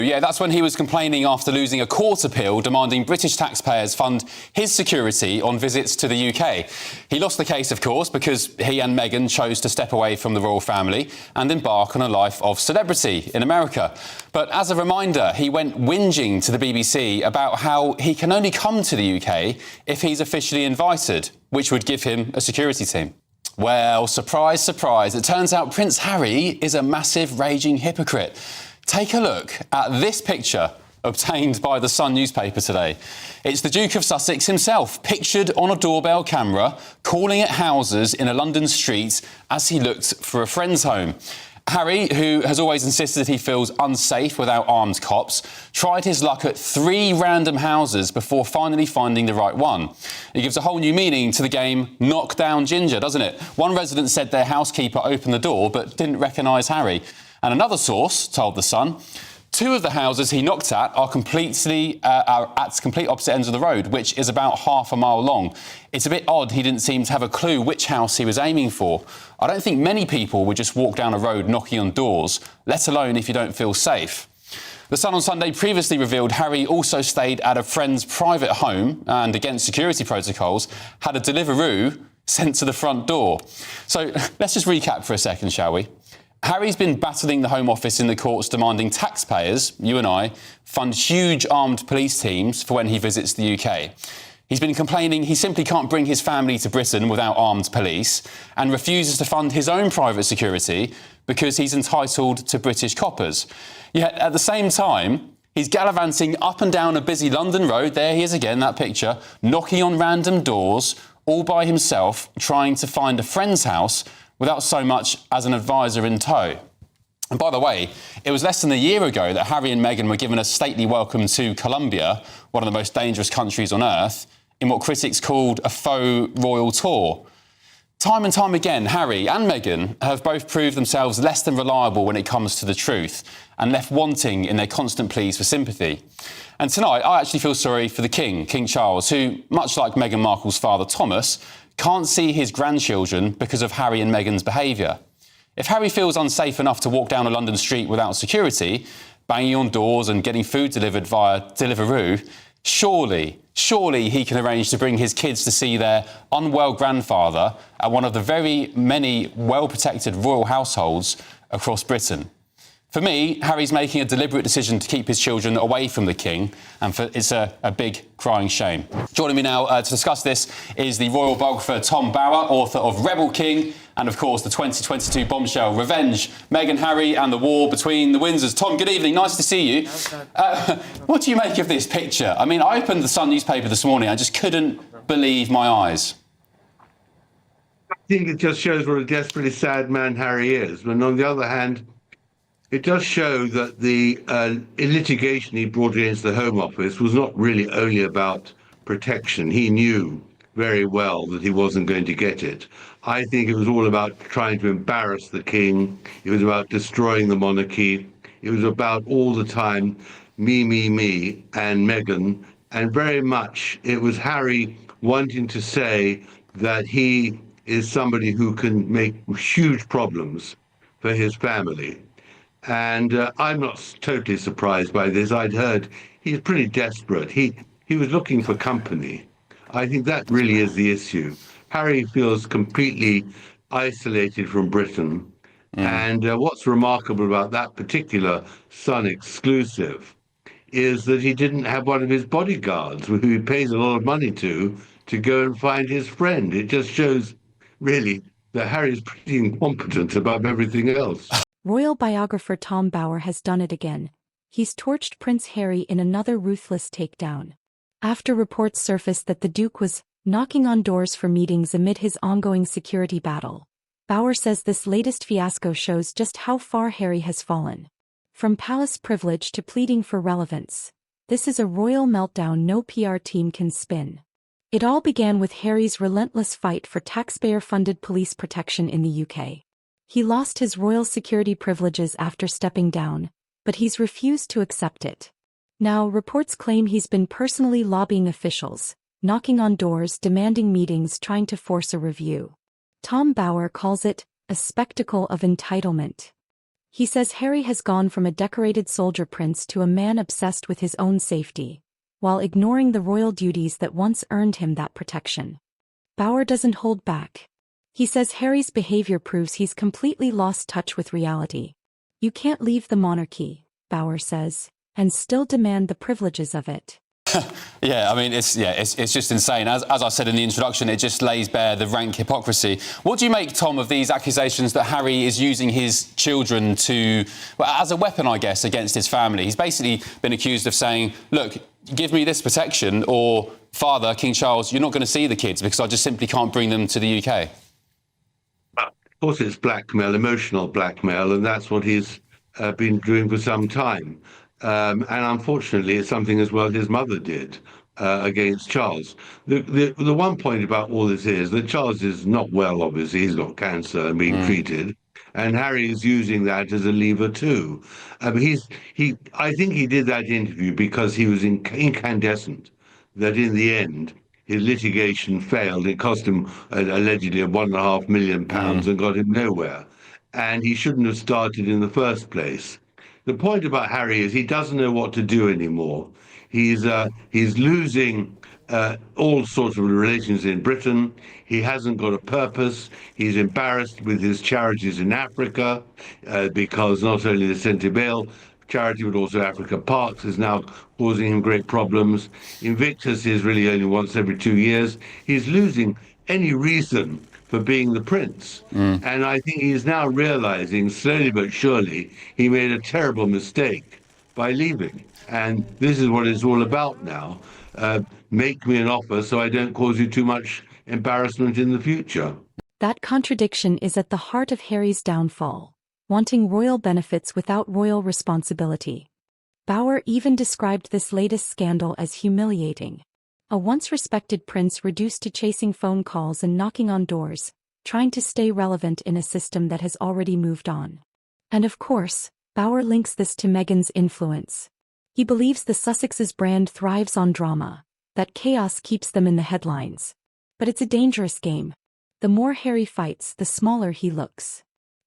Yeah, that's when he was complaining after losing a court appeal demanding British taxpayers fund his security on visits to the UK. He lost the case, of course, because he and Meghan chose to step away from the royal family and embark on a life of celebrity in America. But as a reminder, he went whinging to the BBC about how he can only come to the UK if he's officially invited, which would give him a security team. Well, surprise, surprise, it turns out Prince Harry is a massive raging hypocrite. Take a look at this picture obtained by the Sun newspaper today. It's the Duke of Sussex himself, pictured on a doorbell camera, calling at houses in a London street as he looked for a friend's home. Harry, who has always insisted he feels unsafe without armed cops, tried his luck at 3 random houses before finally finding the right one. It gives a whole new meaning to the game knock down ginger, doesn't it? One resident said their housekeeper opened the door but didn't recognise Harry. And another source told The Sun 2 of the houses he knocked at are at complete opposite ends of the road, which is about half a mile long. It's a bit odd he didn't seem to have a clue which house he was aiming for. I don't think many people would just walk down a road knocking on doors, let alone if you don't feel safe. The Sun on Sunday previously revealed Harry also stayed at a friend's private home and, against security protocols, had a Deliveroo sent to the front door. So let's just recap for a second, shall we? Harry's been battling the Home Office in the courts demanding taxpayers, you and I, fund huge armed police teams for when he visits the UK. He's been complaining he simply can't bring his family to Britain without armed police and refuses to fund his own private security because he's entitled to British coppers. Yet at the same time, he's gallivanting up and down a busy London road, there he is again, that picture, knocking on random doors, all by himself, trying to find a friend's house without so much as an advisor in tow. And by the way, it was less than a year ago that Harry and Meghan were given a stately welcome to Colombia, one of the most dangerous countries on earth, in what critics called a faux royal tour. Time and time again, Harry and Meghan have both proved themselves less than reliable when it comes to the truth and left wanting in their constant pleas for sympathy. And tonight, I actually feel sorry for the King, King Charles, who, much like Meghan Markle's father, Thomas, can't see his grandchildren because of Harry and Meghan's behaviour. If Harry feels unsafe enough to walk down a London street without security, banging on doors and getting food delivered via Deliveroo, surely he can arrange to bring his kids to see their unwell grandfather at one of the very many well-protected royal households across Britain. For me, Harry's making a deliberate decision to keep his children away from the King, and it's a big crying shame. Joining me now to discuss this is the royal biographer Tom Bower, author of Rebel King, and of course the 2022 bombshell Revenge, Meghan, Harry and the War Between the Windsors. Tom, good evening, nice to see you. What do you make of this picture? I mean, I opened the Sun newspaper this morning, I just couldn't believe my eyes. I think it just shows what a desperately sad man Harry is. But on the other hand, it does show that the litigation he brought against the Home Office was not really only about protection. He knew very well that he wasn't going to get it. I think it was all about trying to embarrass the King. It was about destroying the monarchy. It was about all the time me, and Meghan. And very much it was Harry wanting to say that he is somebody who can make huge problems for his family. And I'm not totally surprised by this. I'd heard he's pretty desperate. He was looking for company. I think that really is the issue. Harry feels completely isolated from Britain. And what's remarkable about that particular Sun exclusive is that he didn't have one of his bodyguards, who he pays a lot of money to go and find his friend. It just shows, really, that Harry's pretty incompetent above everything else. Royal biographer Tom Bower has done it again. He's torched Prince Harry in another ruthless takedown. After reports surfaced that the Duke was knocking on doors for meetings amid his ongoing security battle, Bower says this latest fiasco shows just how far Harry has fallen. From palace privilege to pleading for relevance, this is a royal meltdown no PR team can spin. It all began with Harry's relentless fight for taxpayer-funded police protection in the UK. He lost his royal security privileges after stepping down, but he's refused to accept it. Now, reports claim he's been personally lobbying officials, knocking on doors, demanding meetings, trying to force a review. Tom Bower calls it a spectacle of entitlement. He says Harry has gone from a decorated soldier prince to a man obsessed with his own safety, while ignoring the royal duties that once earned him that protection. Bauer doesn't hold back. He says Harry's behavior proves he's completely lost touch with reality. You can't leave the monarchy, Bauer says, and still demand the privileges of it. Yeah, I mean, it's just insane. As I said in the introduction, it just lays bare the rank hypocrisy. What do you make, Tom, of these accusations that Harry is using his children to, well, as a weapon, I guess, against his family? He's basically been accused of saying, look, give me this protection, or Father, King Charles, you're not going to see the kids because I just simply can't bring them to the UK. Of course, it's blackmail, emotional blackmail, and that's what he's been doing for some time. And unfortunately, it's something as well his mother did against Charles. The one point about all this is that Charles is not well, obviously. He's got cancer and being treated. And Harry is using that as a lever too. I think he did that interview because he was incandescent that in the end his litigation failed. It cost him allegedly £1.5 million and got him nowhere. And he shouldn't have started in the first place. The point about Harry is he doesn't know what to do anymore. He's losing all sorts of relations in Britain. He hasn't got a purpose. He's embarrassed with his charities in Africa because not only the Centre charity, but also Africa Parks is now causing him great problems. Invictus is really only once every 2 years. He's losing any reason for being the prince. And I think he's now realizing, slowly but surely, he made a terrible mistake by leaving. And this is what it's all about now. Make me an offer so I don't cause you too much embarrassment in the future. That contradiction is at the heart of Harry's downfall, wanting royal benefits without royal responsibility. Bauer even described this latest scandal as humiliating. A once respected prince reduced to chasing phone calls and knocking on doors, trying to stay relevant in a system that has already moved on. And of course, Bauer links this to Meghan's influence. He believes the Sussex's brand thrives on drama, that chaos keeps them in the headlines. But it's a dangerous game. The more Harry fights, the smaller he looks.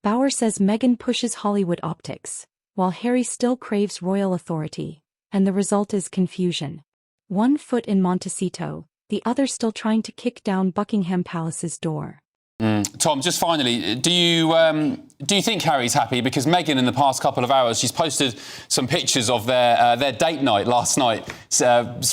Bauer says Meghan pushes Hollywood optics, while Harry still craves royal authority, and the result is confusion. One foot in Montecito, the other still trying to kick down Buckingham Palace's door. Tom, just finally, do you think Harry's happy? Because Meghan, in the past couple of hours, she's posted some pictures of their date night last night,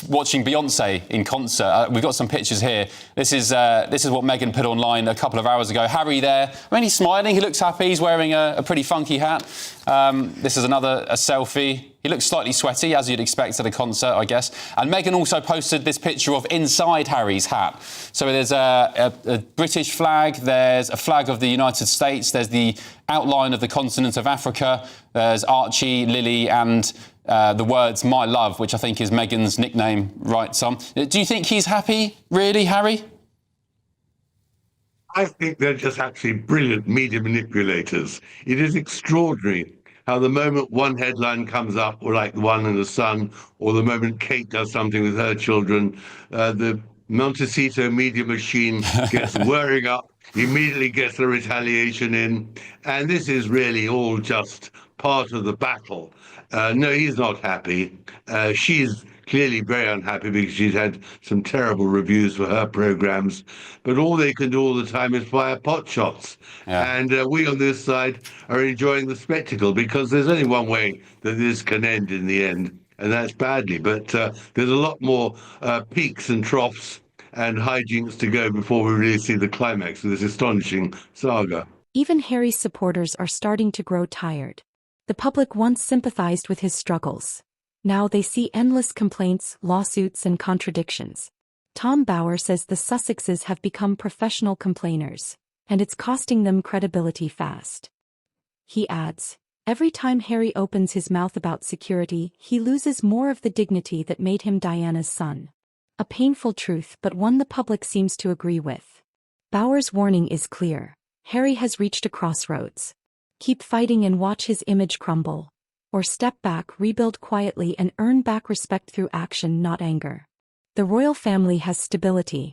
watching Beyonce in concert. We've got some pictures here. This is what Meghan put online a couple of hours ago. Harry there. I mean, he's smiling. He looks happy. He's wearing a pretty funky hat. This is a selfie. He looks slightly sweaty, as you'd expect at a concert, I guess. And Meghan also posted this picture of inside Harry's hat. So there's a British flag, there's a flag of the United States, there's the outline of the continent of Africa, there's Archie, Lily, and the words "my love," which I think is Meghan's nickname, right, Tom? Do you think he's happy, really, Harry? I think they're just actually brilliant media manipulators. It is extraordinary how the moment one headline comes up, or like the one in the Sun, or the moment Kate does something with her children, the Montecito media machine gets whirring up, immediately gets the retaliation in. And this is really all just part of the battle. No, he's not happy. She's clearly very unhappy because she's had some terrible reviews for her programs. But all they can do all the time is fire pot shots. Yeah. And we on this side are enjoying the spectacle because there's only one way that this can end in the end, and that's badly. But there's a lot more peaks and troughs and hijinks to go before we really see the climax of this astonishing saga. Even Harry's supporters are starting to grow tired. The public once sympathized with his struggles. Now they see endless complaints, lawsuits, and contradictions. Tom Bauer says the Sussexes have become professional complainers, and it's costing them credibility fast. He adds, every time Harry opens his mouth about security, he loses more of the dignity that made him Diana's son. A painful truth, but one the public seems to agree with. Bauer's warning is clear. Harry has reached a crossroads. Keep fighting and watch his image crumble. Or step back, rebuild quietly, and earn back respect through action, not anger. The royal family has stability.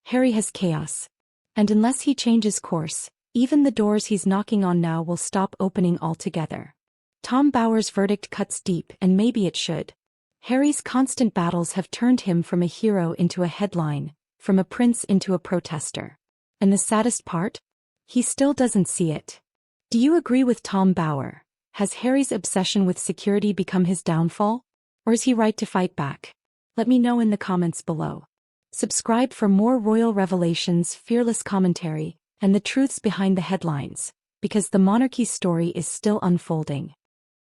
Harry has chaos. And unless he changes course, Even the doors he's knocking on now will stop opening altogether. Tom Bower's verdict cuts deep, and maybe it should. Harry's constant battles have turned him from a hero into a headline, from a prince into a protester. And the saddest part? He still doesn't see it. Do you agree with Tom Bower? Has Harry's obsession with security become his downfall? Or is he right to fight back? Let me know in the comments below. Subscribe for more royal revelations, fearless commentary, and the truths behind the headlines, because the monarchy story is still unfolding.